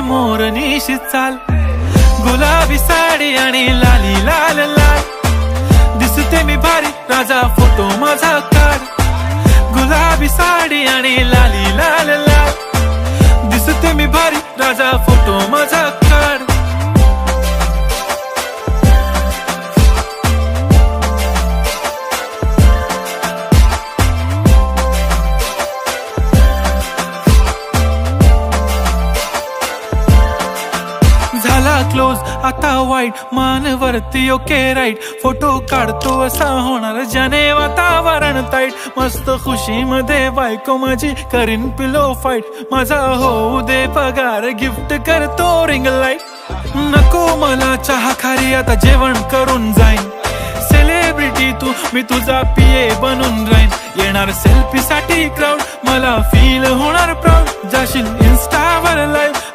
मोरनीशी चाल, गुलाबी साडी आणि लाली लाल लाल, दिसते मी भारी राजा फोटो माझा काढ, गुलाबी साडी आणि लाली लाल लाल, दिसते मी भारी राजा फोटो माझा काढ. झाला क्लोज आता वाईट, मानवरती ओके राईट, फोटो काढतो असा होणार ज्याने वातावरण ताईट, मस्त खुशी मध्ये बायको माझी करीन पिलो फाईट, माझा होऊ दे पगार गिफ्ट करतो रिंग लाईट, नको मला चहा खारी आता जेवण करून जाईन, सेलिब्रिटी तू मी तुझा पिये बनून राहीन, येणार सेल्फी साठी क्राऊड मला फील होणार प्राऊड, जाशील इन्स्टावर लाईव्ह.